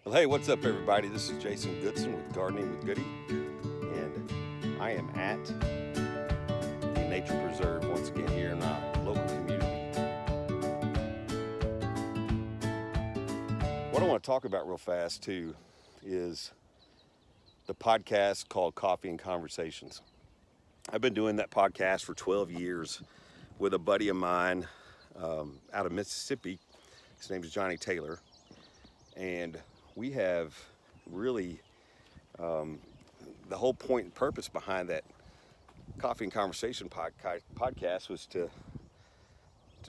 Well, hey, what's up, everybody? This is Jason Goodson with Gardening with Goody, and I am at the Nature Preserve once again here in our local community. What I want to talk about real fast, too, is the podcast called Coffee and Conversations. I've been doing that podcast for 12 years with a buddy of mine out of Mississippi. His name is Johnny Taylor, and we have really the whole point and purpose behind that Coffee and Conversation podcast was to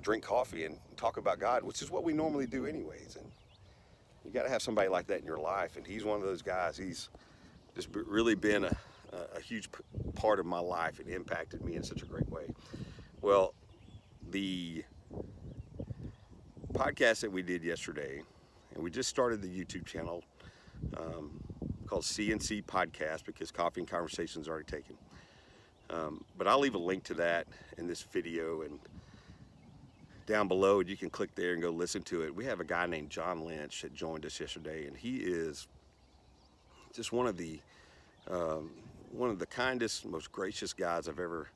drink coffee and talk about God, which is what we normally do anyways. And you got to have somebody like that in your life, and he's one of those guys. He's just really been a huge part of my life and impacted me in such a great way. Well, the podcast that we did yesterday, and we just started the YouTube channel called CNC Podcast because Coffee and Conversations already taken. But I'll leave a link to that in this video and down below, and you can click there and go listen to it. We have a guy named John Lynch that joined us yesterday, and he is just one of the kindest, most gracious guys I've ever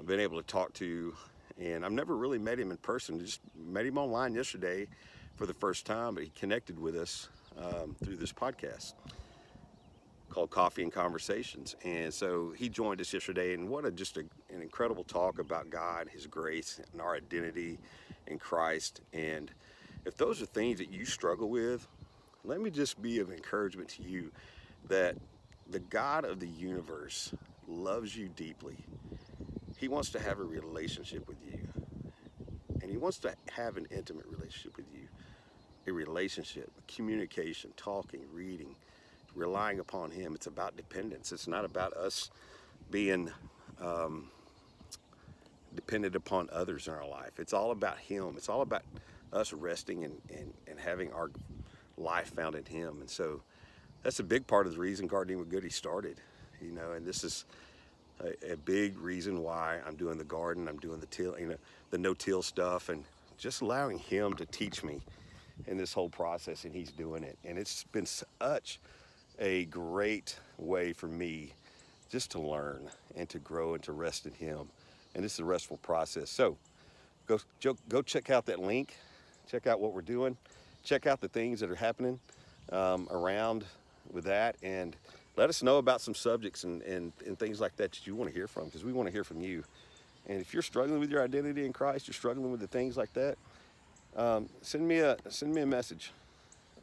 been able to talk to. And I've never really met him in person, just met him online yesterday for the first time, but he connected with us through this podcast called Coffee and Conversations. And so he joined us yesterday, and what an incredible talk about God, His grace, and our identity in Christ. And if those are things that you struggle with, let me just be of encouragement to you that the God of the universe loves you deeply. He wants to have a relationship with you, and He wants to have an intimate relationship with you. A relationship, communication, talking, reading, relying upon Him. It's about dependence. It's not about us being dependent upon others in our life. It's all about Him. It's all about us resting and having our life found in Him. And so that's a big part of the reason Gardening with Goody started, and this is a big reason why I'm doing the garden. I'm doing the till, the no-till stuff, and just allowing Him to teach me in this whole process, and He's doing it. And it's been such a great way for me just to learn and to grow and to rest in Him. And it's a restful process. So go check out that link, check out what we're doing, check out the things that are happening around with that, and let us know about some subjects and things like that you want to hear from, because we want to hear from you. And if you're struggling with your identity in Christ, you're struggling with the things like that, send me a message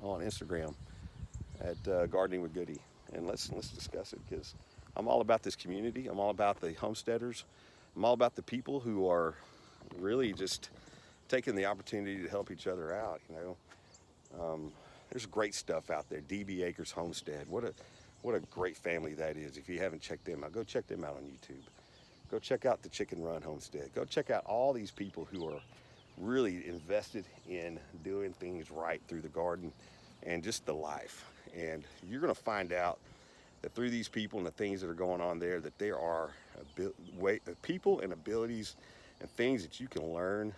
on Instagram at Gardening with Goody, and let's discuss it, because I'm all about this community. I'm all about the homesteaders. I'm all about the people who are really just taking the opportunity to help each other out. There's great stuff out there. DB Acres Homestead. What a great family that is. If you haven't checked them out, go check them out on YouTube. Go check out the Chicken Run Homestead. Go check out all these people who are really invested in doing things right through the garden and just the life. And you're going to find out that through these people and the things that are going on there, that there are people and abilities and things that you can learn,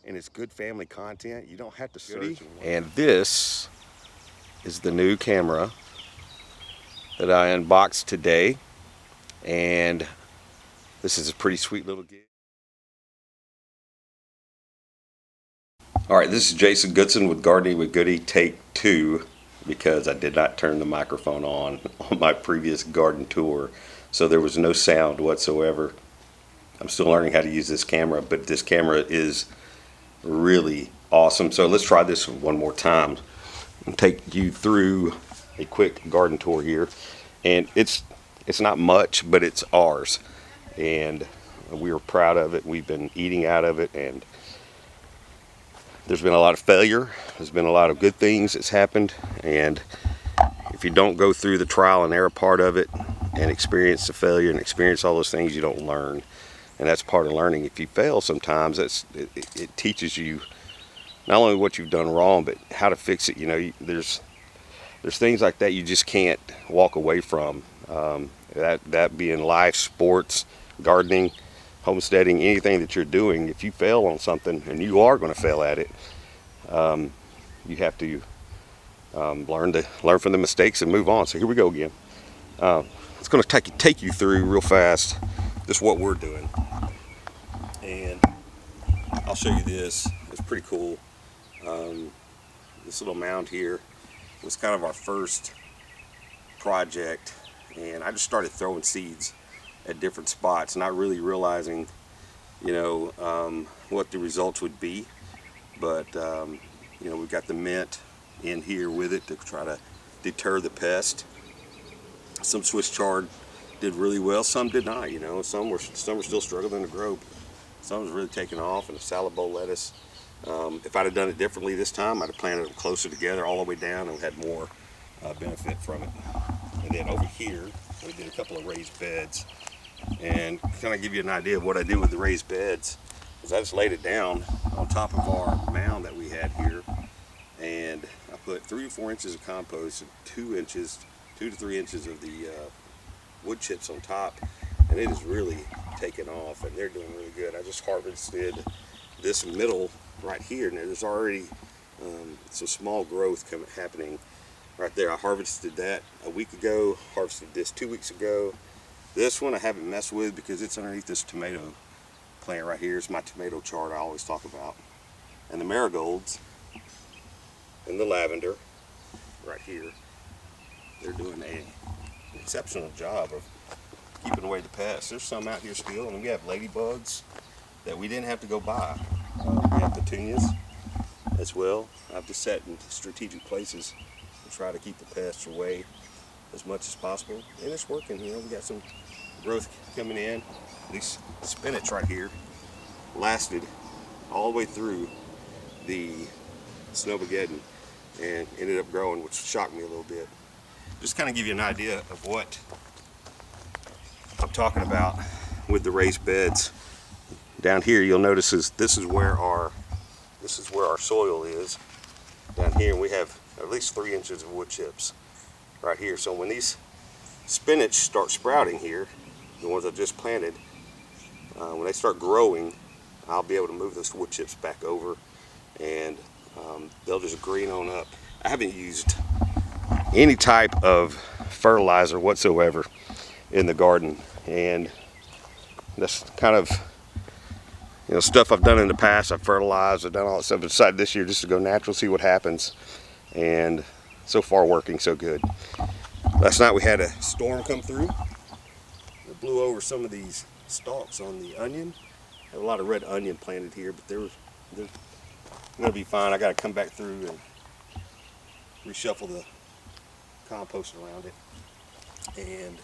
and it's good family content. You don't have to search. And this is the new camera that I unboxed today, and this is a pretty sweet little gift. All right, this is Jason Goodson with Gardening with Goody, take 2, because I did not turn the microphone on my previous garden tour, so there was no sound whatsoever. I'm still learning how to use this camera, but this camera is really awesome. So let's try this one more time and take you through a quick garden tour here. And it's not much, but it's ours, and we are proud of it. We've been eating out of it, and there's been a lot of failure. There's been a lot of good things that's happened, and if you don't go through the trial and error part of it and experience the failure and experience all those things, you don't learn. And that's part of learning. If you fail sometimes, it teaches you not only what you've done wrong, but how to fix it. There's things like that you just can't walk away from. That being life, sports, gardening, homesteading, anything that you're doing. If you fail on something, and you are going to fail at it, you have to learn from the mistakes and move on. So here we go again. It's going to take you through real fast just what we're doing, and I'll show you this. It's pretty cool. This little mound here was kind of our first project, and I just started throwing seeds at different spots, not really realizing, you know, what the results would be. But you know, we've got the mint in here with it to try to deter the pest. Some Swiss chard did really well, some did not. You know, some were still struggling to grow. Some was really taking off, and the salad bowl lettuce. If I'd have done it differently this time, I'd have planted them closer together all the way down and had more benefit from it. And then over here, we did a couple of raised beds. And kind of give you an idea of what I did with the raised beds is I just laid it down on top of our mound that we had here, and I put 3 to 4 inches of compost and 2 to 3 inches of the wood chips on top, and it is really taken off, and they're doing really good. I just harvested this middle right here, and there's already some small growth happening right there. I harvested that a week ago, harvested this 2 weeks ago. This one I haven't messed with because it's underneath this tomato plant right here. It's my tomato chard I always talk about. And the marigolds and the lavender right here, they're doing an exceptional job of keeping away the pests. There's some out here still, and we have ladybugs that we didn't have to go buy. We have petunias as well. I've just set in strategic places to try to keep the pests away as much as possible, and it's working. You know, we got some growth coming in. This spinach right here lasted all the way through the Snowmageddon and ended up growing, which shocked me a little bit. Just kind of give you an idea of what I'm talking about with the raised beds. Down here, you'll notice this is where our soil is. Down here, and we have at least 3 inches of wood chips right here. So when these spinach start sprouting here, the ones I just planted, when they start growing, I'll be able to move those wood chips back over, and they'll just green on up. I haven't used any type of fertilizer whatsoever in the garden, and that's kind of, you know, stuff I've done in the past. I've fertilized, I've done all that stuff. I decided this year just to go natural, see what happens, and so far working so good. Last night we had a storm come through. It blew over some of these stalks on the onion. I have a lot of red onion planted here, but they're gonna be fine. I gotta come back through and reshuffle the compost around it. And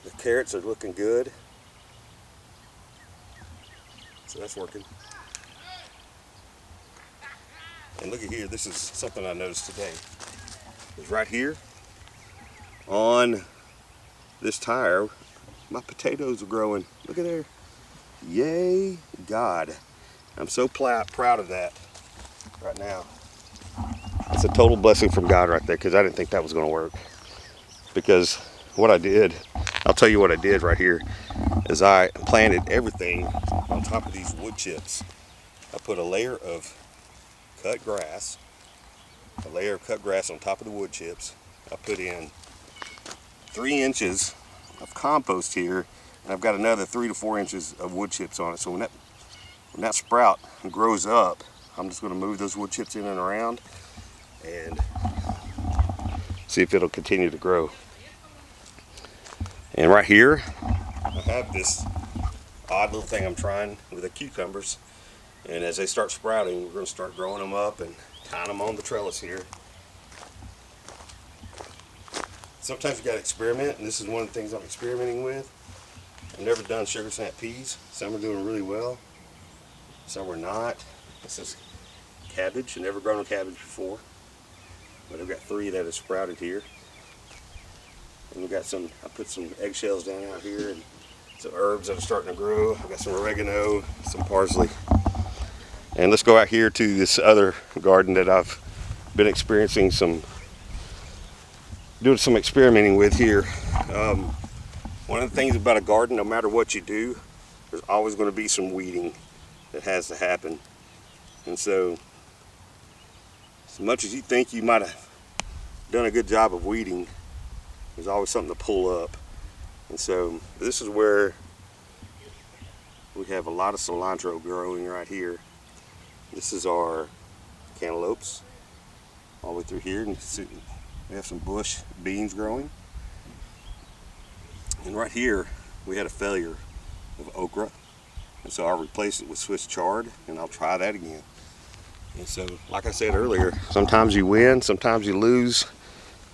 the carrots are looking good, so that's working. And look at here, this is something I noticed today. Is right here on this tire, my potatoes are growing. Look at there. Yay, God. I'm so proud of that right now. It's a total blessing from God right there, because I didn't think that was going to work. Because what I did, I'll tell you what I did right here, is I planted everything on top of these wood chips. I put a layer of cut grass on top of the wood chips. I put in 3 inches of compost here, and I've got another 3 to 4 inches of wood chips on it. So when that sprout grows up, I'm just going to move those wood chips in and around and see if it'll continue to grow. And right here, I have this odd little thing I'm trying with the cucumbers. And as they start sprouting, we're going to start growing them up and tying them on the trellis here. Sometimes you got to experiment, and this is one of the things I'm experimenting with. I've never done sugar snap peas. Some are doing really well, some are not. This is cabbage. I've never grown a cabbage before, but I've got 3 that have sprouted here. And we got some, I put some eggshells down out here and some herbs that are starting to grow. I've got some oregano, some parsley. And let's go out here to this other garden that I've been doing some experimenting with here. One of the things about a garden, no matter what you do, there's always going to be some weeding that has to happen. And so As much as you think you might have done a good job of weeding, there's always something to pull up. And so this is where we have a lot of cilantro growing right here. This is our cantaloupes all the way through here, and you can see we have some bush beans growing. And right here we had a failure of okra, and so I replaced it with Swiss chard, and I'll try that again. And so, like I said earlier, sometimes you win, sometimes you lose,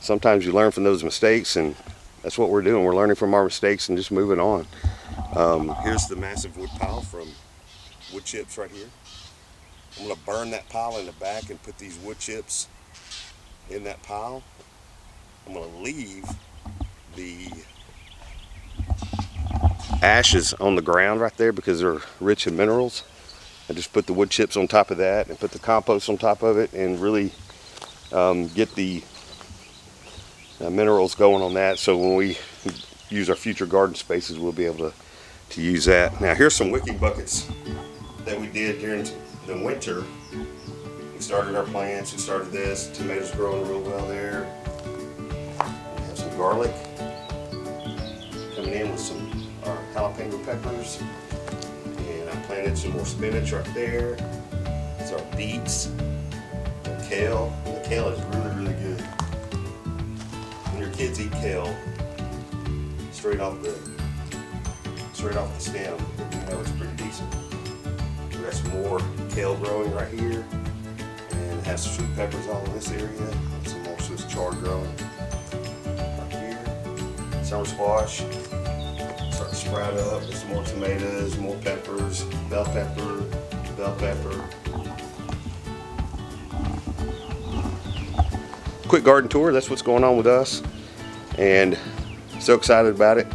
sometimes you learn from those mistakes, and that's what we're doing. We're learning from our mistakes and just moving on. Here's the massive wood pile from wood chips right here. I'm going to burn that pile in the back and put these wood chips in that pile. I'm going to leave the ashes on the ground right there because they're rich in minerals. I just put the wood chips on top of that and put the compost on top of it and really get the minerals going on that, so when we use our future garden spaces we'll be able to use that. Now here's some wicking buckets that we did during the winter. We started our plants, we started this, tomatoes growing real well there. We have some garlic coming in with some jalapeno peppers, and I planted some more spinach right there. These are beets, the kale. The kale is really good. When your kids eat kale straight off the stem, you know it's pretty decent. We got some more kale growing right here, and it has sweet peppers all in this area. And some more Swiss chard growing right here. Summer squash starting to sprout up. There's some more tomatoes, more peppers, bell pepper. Quick garden tour. That's what's going on with us, and so excited about it.